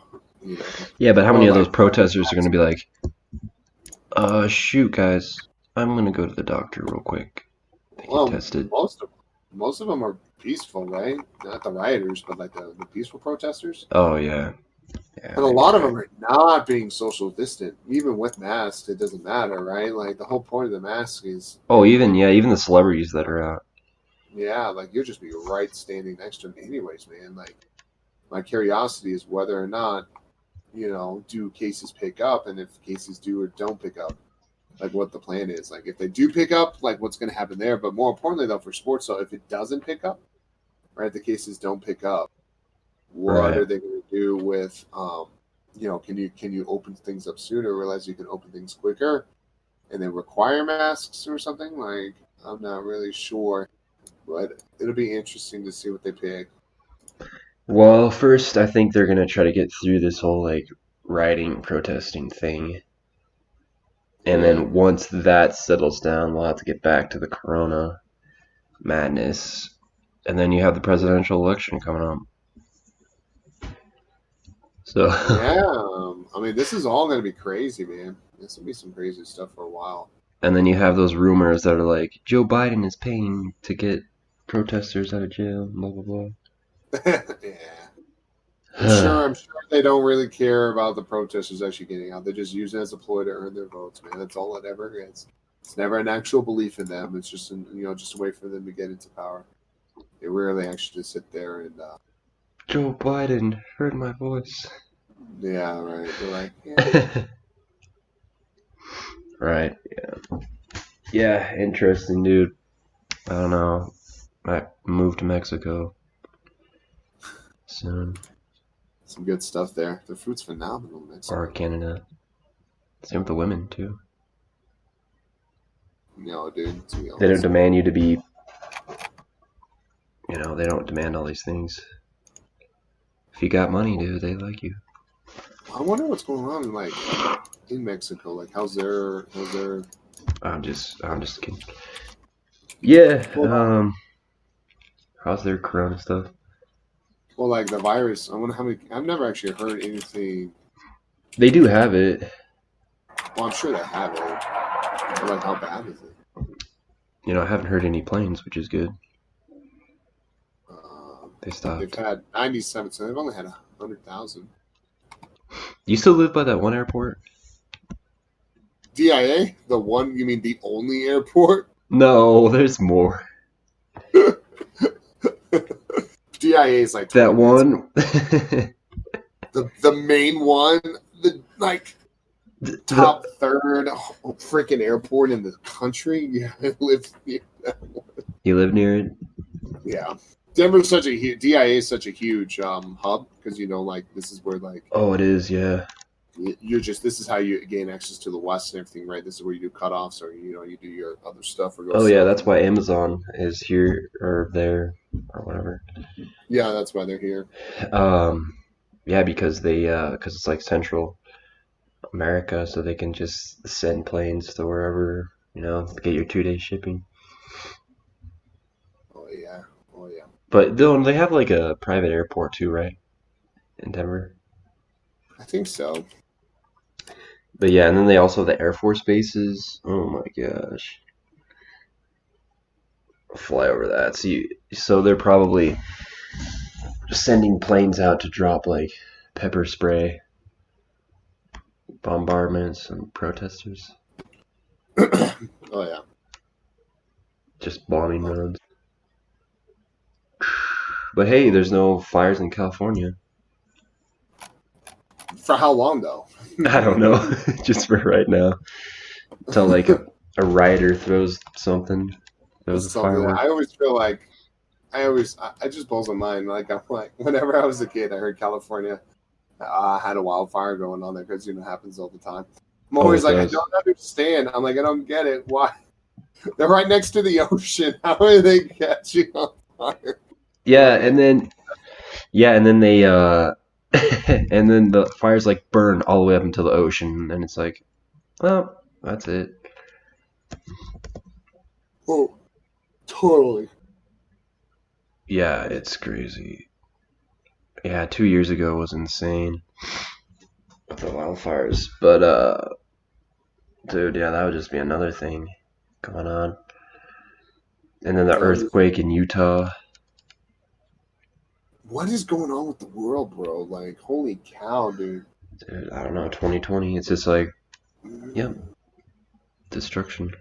Yeah, but how Or many of those like, protesters are gonna be like, shoot, guys, I'm gonna go to the doctor real quick to get well, tested. most of them are peaceful, right? Not the rioters, but like the peaceful protesters. Oh yeah, yeah, And a maybe lot you're of right. them are not being social distant, even with masks. It doesn't matter, right? Like the whole point of the mask is, Oh, even the celebrities that are out. yeah, like you'll just be right standing next to them, anyways, man. Like my curiosity is whether or not do cases pick up, and if cases do or don't pick up, like what the plan is. Like if they do pick up, like what's going to happen there. But more importantly, though, for sports, so if it doesn't pick up, right, the cases don't pick up. What Right. are they going to do with, can you open things up sooner? Realize you can open things quicker, and then require masks or something? Like I'm not really sure, but it'll be interesting to see what they pick. Well, first, I think they're gonna try to get through this whole like rioting, protesting thing, and Yeah, then once that settles down, we'll have to get back to the Corona madness, and then you have the presidential election coming up. So, yeah. I mean, this is all going to be crazy, man. This will be some crazy stuff for a while. and then you have those rumors that are like Joe Biden is paying to get protesters out of jail, blah blah Yeah. blah. I'm sure they don't really care about the protesters actually getting out. They just use it as a ploy to earn their votes, man. That's all it ever is. It's never an actual belief in them. It's just just a way for them to get into power. They rarely actually just sit there and Joe Biden heard my voice. yeah, right. They're like, yeah. Right. Yeah. Yeah. Interesting, dude. I don't know. I move to Mexico soon, Some good stuff there. The fruit's phenomenal, man. or Canada. Same with the women too. Dude, to be They don't honest. demand you to be. They don't demand all these things. If you got money, dude, they like you. I wonder what's going on in Mexico. Like how's their I'm just kidding. Yeah. well, How's their Corona stuff? well, like the virus. I wonder how many. I've never actually heard anything They do have it. Well, I'm sure they have it. But like, how bad is it? I haven't heard any planes, which is good. They They've stopped. had 97, so they've only had 100,000. You still live by that one airport? DIA? The one, you mean the only airport? No, there's more. DIA is like That 20 minutes. one. The main one, the top third freaking airport in the country. Yeah, I live near that one. You live near it? Yeah. Denver's such a huge, DIA is such a huge hub because like this is where like Oh, it is, yeah. this is how you gain access to the West and everything, right? This is where you do cutoffs or you do your other stuff or go. Oh yeah, that's why Amazon is here or there or whatever. Yeah, that's why they're here. Yeah, because it's like Central America, so they can just send planes to wherever, get your 2-day shipping. Oh yeah. But they have like a private airport too, right? In Denver. I think so. But yeah, and then they also have the Air Force bases. Oh my gosh. Fly over that. So they're probably sending planes out to drop like pepper spray bombardments and protesters. Oh yeah. Just bombing runs. But hey, there's no fires in California. For how long though? I don't know. Just for right now. Until like a rioter throws something. Throws a firework. I always feel like I just blows my mind. Like I'm like whenever I was a kid, I heard California had a wildfire going on there because it happens all the time. I'm always like, I don't understand. I'm like, I don't get it. Why? They're right next to the ocean. How are they catching on fire? Yeah, and then they and then the fires like burn all the way up into the ocean, and it's like, well, that's it. Oh, totally. Yeah, it's crazy. Yeah, 2 years ago was insane with the wildfires, but dude, yeah, that would just be another thing going on. And then the earthquake in Utah. What is going on with the world, bro? Like, holy cow, dude. Dude, I don't know, 2020, it's just like, yep, destruction.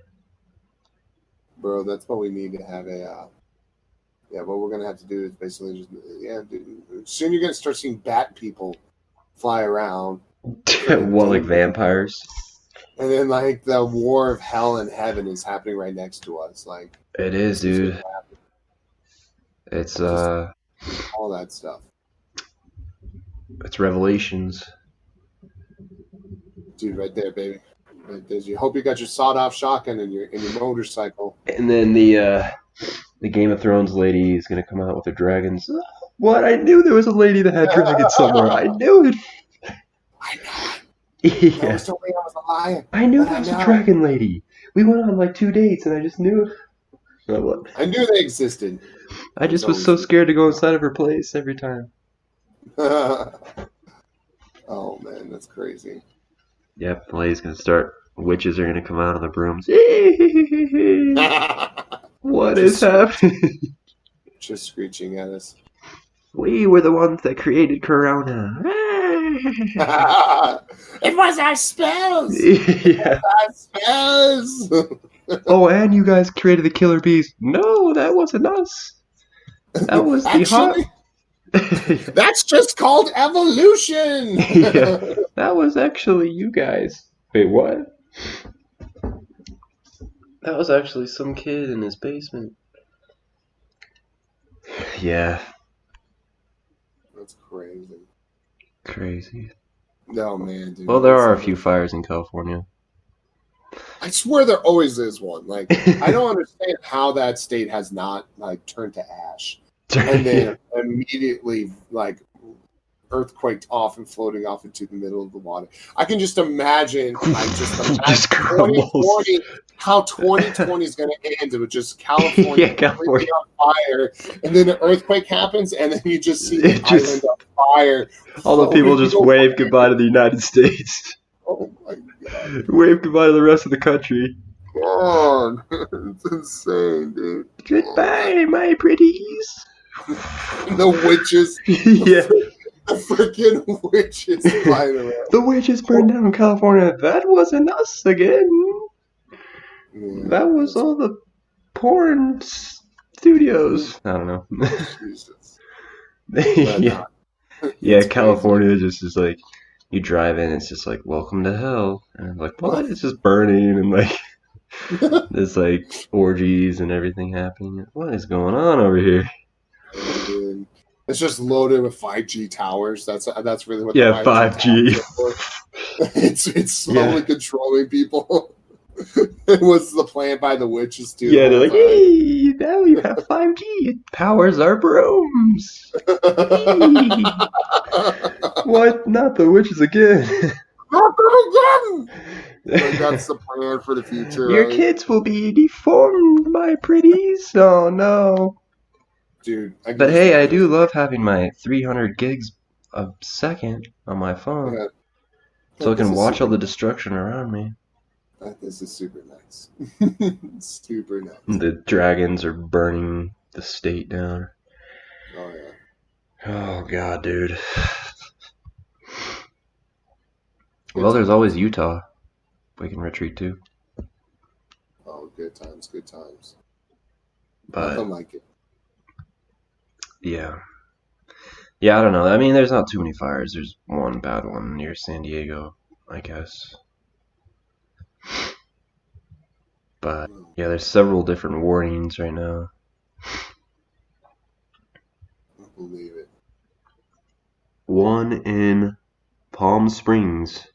Bro, that's what we need to have what we're going to have to do is basically just, dude, soon you're going to start seeing bat people fly around. What, like vampires? And then, like, the war of hell and heaven is happening right next to us. Like, it is, dude. It's, all that stuff. It's Revelations. Dude, right there, baby. Right there. You hope you got your sawed-off shotgun and your motorcycle. And then the Game of Thrones lady is gonna come out with her dragons. What? I knew there was a lady that had dragons somewhere. I knew it. I know it. Yeah. I was told I was a liar. I knew there was a dragon lady. We went on like 2 dates, and I just knew it. Oh, what? I knew they existed. I just was so scared to go inside of her place every time. Oh man, that's crazy. Yep, the lady's gonna start. Witches are gonna come out on the brooms. What is happening? Just screeching at us. We were the ones that created Corona. It was our spells. Yeah. Our spells. Oh, and you guys created the killer bees. No, that wasn't us. That was That's just called evolution. Yeah, that was actually you guys. Wait, what? That was actually some kid in his basement. Yeah. That's crazy. Crazy. No, man, dude. Well, there are a few fires in California. I swear there always is one. Like, I don't understand how that state has not, like, turned to ash. And then immediately, like, earthquaked off and floating off into the middle of the water. I can just imagine, Just crumbles. 2020, how 2020 is going to end with just California Yeah, California. completely on fire, and then an earthquake happens, and then you just see the It just- island on fire. All the people just floating wave away. goodbye to the United States. Oh my god. Wave goodbye to the rest of the country. God. It's insane, dude. Goodbye, my pretties. The witches. Yeah. The freaking witches flying around. The witches burned down California. That wasn't us again. Yeah, That was all the porn studios. I don't know. Jesus. Yeah. It's Yeah, crazy. California just is like, you drive in, it's just like, welcome to hell. And I'm like, what? It's just burning and like, there's like orgies and everything happening. What is going on over here? Dude. It's just loaded with 5G towers. That's really what. Yeah, the 5G. towers are for. It's slowly controlling people. It was the plan by the witches too. Yeah, they're like, hey, now you have 5G. It powers our brooms. What? Not the witches again. Not them again. Like, that's the plan for the future. Your right? kids will be deformed, my pretties. Oh no. Dude. But hey, I do love having my 300 gigs a second on my phone, Yeah. so I This can is watch all super- the destruction around me. This is super nice. Super nice. The dragons are burning the state down. Oh yeah. Oh god, dude. Well, there's always Utah. We can retreat to. Oh, good times, good times. But Nothing like it. yeah. Yeah, I don't know. I mean, there's not too many fires. There's one bad one near San Diego, I guess. But yeah, there's several different warnings right now. I believe it. One in Palm Springs.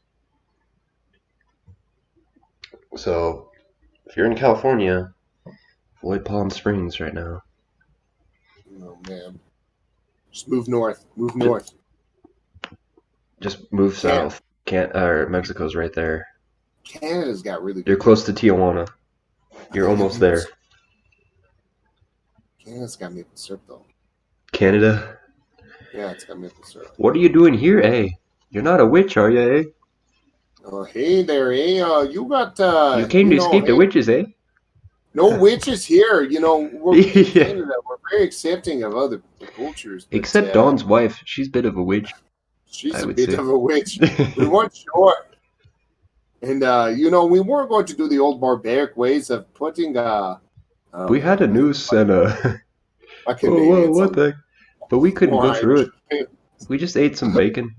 So, if you're in California, avoid Palm Springs right now. Oh man. Just move north. Move north. Just move south. Mexico's right there. Canada's got really good. You're close to Tijuana. You're almost there. Canada's got maple syrup though. Canada? Yeah, it's got maple syrup. What are you doing here, eh? You're not a witch, are you, eh? Oh, hey there, you got You came to escape the witches, eh? No witches here. You know, we're Yeah. Canada. We're very accepting of other cultures. but, Except Dawn's wife. She's a bit of a witch. She's I a would bit say. of a witch. We weren't sure. And we weren't going to do the old barbaric ways of putting We had a noose and a... a Whoa, what the... But we couldn't go Why? through it. We just ate some bacon.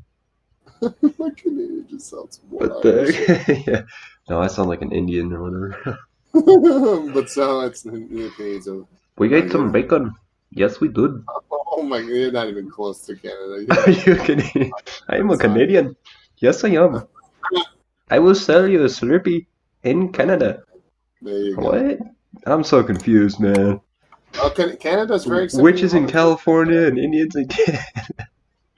My Canadian just sounds more What the heck? Yeah. No, I sound like an Indian or whatever. But so it's okay. So, We ate some bacon. Yes, we did. oh my god, you're not even close to Canada. Are you Canadian? I am a Canadian. Yes, I am. I will sell you a Slurpee in Canada. There you go. What? I'm so confused, man. Oh, Canada's very accepting. Witches of in other California and Indians in Canada.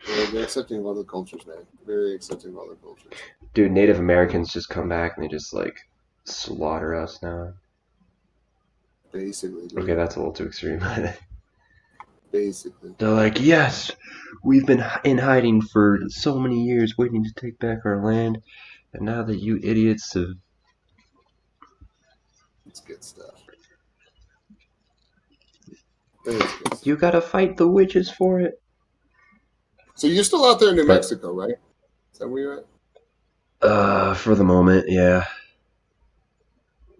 cultures. They're accepting of other cultures, man. Very accepting of other cultures. Dude, Native Americans just come back and they just, like, slaughter us now. Basically. dude. Okay, that's a little too extreme. Basically. They're like, yes, we've been in hiding for so many years waiting to take back our land. And now that you idiots have... It's good stuff. It is good stuff. You gotta fight the witches for it. So you're still out there in New But- Mexico, right? Is that where you're at? For the moment, yeah.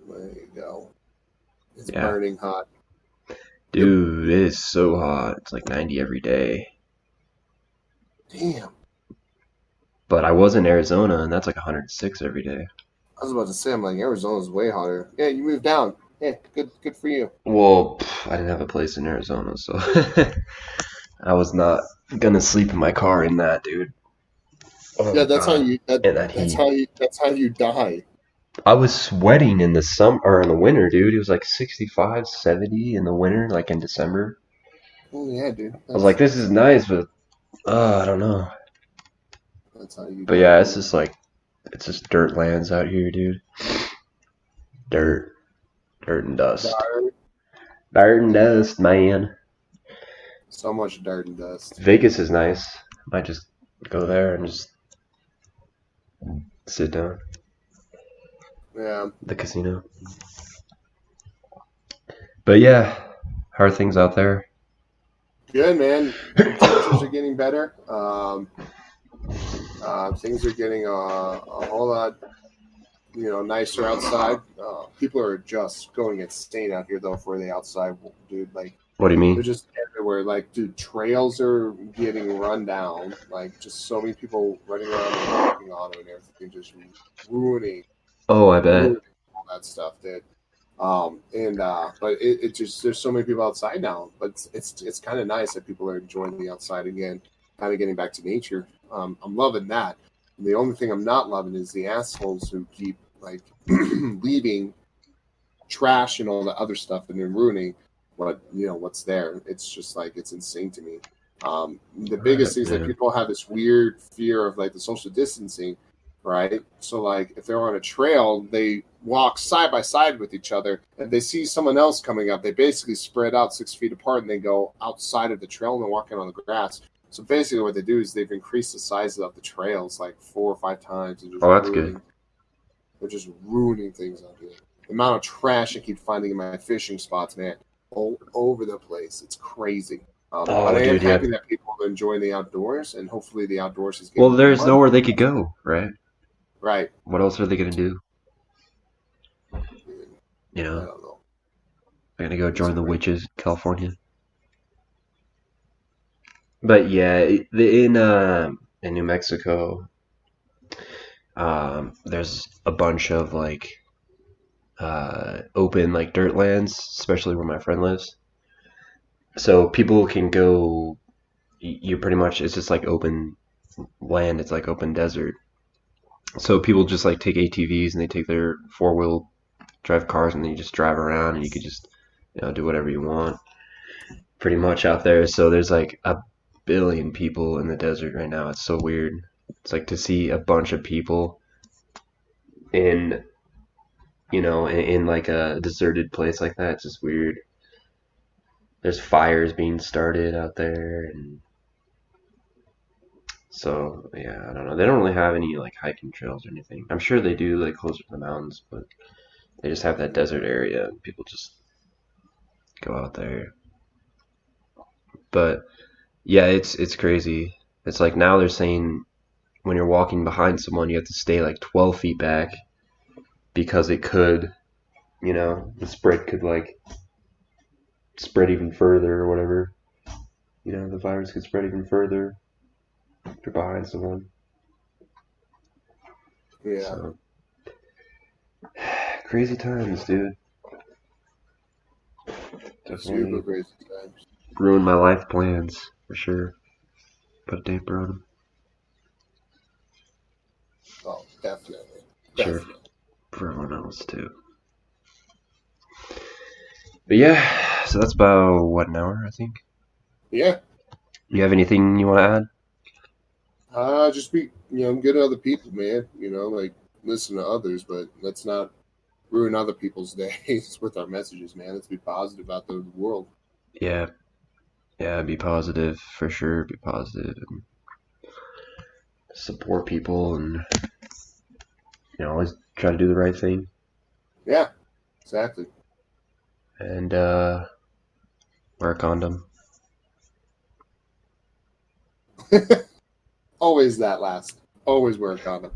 There you go. It's Yeah. burning hot. Dude, it is so hot. It's like 90 every day. Damn. But I was in Arizona, and that's like 106 every day. I was about to say, I'm like, Arizona's way hotter. Yeah, you moved down. Yeah, good for you. Well, I didn't have a place in Arizona, so I was not gonna sleep in my car in that, dude. Oh, Yeah, that's God. how you. In that heat. That's how you die. I was sweating in the summer or in the winter, dude. It was like 65, 70 in the winter, like in December. Oh yeah, dude. I was like, this is nice, but I don't know. That's how you. But yeah, it's just dirt lands out here, dude. Dirt and dust. Dirt and dust, man. So much dirt and dust. Vegas is nice. Might just go there and just sit down. Yeah. The casino. But yeah, how are things out there? Good, man. Temperatures are getting better. Things are getting a whole lot, nicer outside. People are just going insane out here, though, for the outside, dude. Like, What do you mean? they're just everywhere. Like, dude, trails are getting run down. Like, just so many people running around and walking on them and everything, just ruining. Oh, I bet. Ruining all that stuff, dude. But it just, there's so many people outside now, but it's kind of nice that people are enjoying the outside again, kind of getting back to nature. I'm loving that. The only thing I'm not loving is the assholes who keep like leaving trash and all the other stuff and then ruining what's there. It's just like, it's insane to me. The biggest thing is that people have this weird fear of like the social distancing, right? So like if they're on a trail, they walk side by side with each other, and they see someone else coming up, they basically spread out 6 feet apart and they go outside of the trail and they're walking on the grass. So basically what they do is they've increased the size of the trails like 4 or 5 times. And just that's good. They're just ruining things out here. The amount of trash I keep finding in my fishing spots, man, all over the place. It's crazy. But I am happy that people are enjoying the outdoors, and hopefully the outdoors is getting Well, there's nowhere they could go, right? Right. What else are they going to do? I don't know. They're going to go join the witches in California. But yeah, in New Mexico, there's a bunch of like open like dirt lands, especially where my friend lives. So people can go. You pretty much, it's just like open land. It's like open desert. So people just like take ATVs and they take their 4-wheel drive cars and then you just drive around and you could just do whatever you want pretty much out there. So there's like a billion people in the desert right now. It's so weird. It's like to see a bunch of people in like a deserted place like that. It's just weird. There's fires being started out there, and so yeah, I don't know. They don't really have any like hiking trails or anything. I'm sure they do like closer to the mountains, but they just have that desert area and people just go out there. But yeah, it's crazy. It's like now they're saying when you're walking behind someone, you have to stay like 12 feet back because it could, the spread could like spread even further or whatever. The virus could spread even further if you're behind someone. Yeah. So, crazy times, dude. Definitely super crazy times. Ruined my life plans for sure. Put a damper on them. Oh, definitely. Sure. For everyone else too. But yeah, so that's about an hour, I think. Yeah. You have anything you want to add? Just be, good to other people, man. Like listen to others, but let's not ruin other people's days with our messages, man. Let's be positive out there in the world. Yeah. Yeah, be positive for sure. Be positive and support people and always try to do the right thing. Yeah, exactly. And wear a condom. Always that last. Always wear a condom.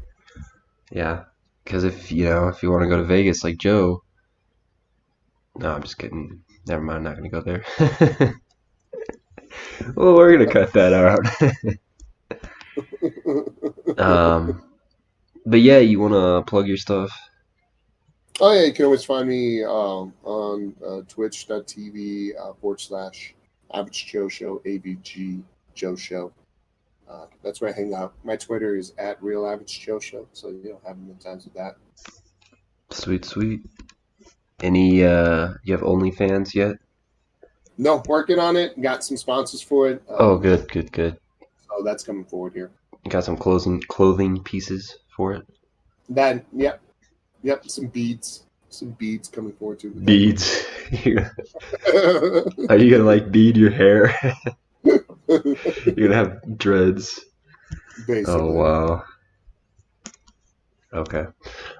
Yeah, because if you want to go to Vegas like Joe, no, I'm just kidding. Never mind, I'm not gonna go there. Well, we're gonna cut that out. But yeah, you wanna plug your stuff? Oh yeah, you can always find me on twitch.tv /Average Joe Show, AVG Joe Show. That's where I hang out. My Twitter is @RealAverageJoeShow, so having good times with that. Sweet. Any you have OnlyFans yet? No, working on it. Got some sponsors for it. Oh, good. So that's coming forward here. You got some clothing pieces for it. That, yep, some beads coming forward too. Beads. Are you gonna like bead your hair? You're gonna have dreads. Basically. Oh wow. Okay.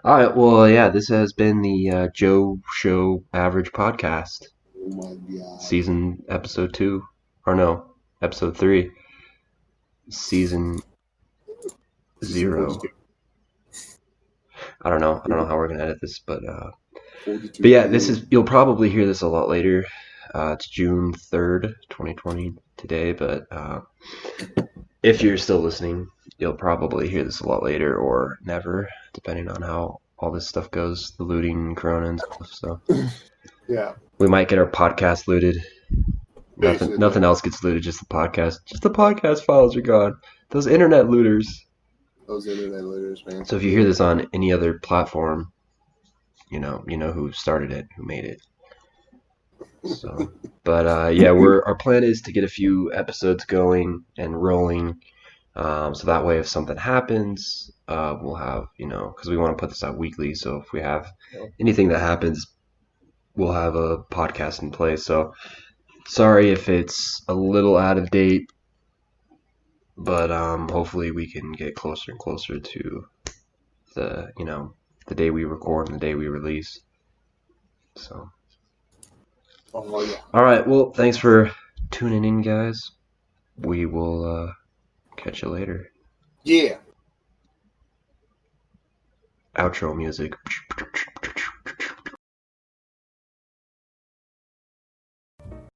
All right. Well, yeah. This has been the Joe Show Average Podcast, Oh my god. season episode 2, or no, episode 3, season 0. I don't know how we're gonna edit this, but yeah, this is, you'll probably hear this a lot later. It's June 3rd, 2020 today, but if you're still listening, you'll probably hear this a lot later or never, depending on how all this stuff goes, the looting, Corona and stuff. So yeah, we might get our podcast looted. Nothing else gets looted, just the podcast. Just the podcast files are gone. Those internet looters. Those internet looters, man. So if you hear this on any other platform, you know who started it, who made it. So, but yeah, our plan is to get a few episodes going and rolling, so that way if something happens, we'll have, because we want to put this out weekly. So if we have anything that happens, we'll have a podcast in place. So sorry if it's a little out of date, but hopefully we can get closer and closer to the day we record and the day we release. So. Oh, yeah. All right. Well, thanks for tuning in, guys. We will catch you later. Yeah. Outro music.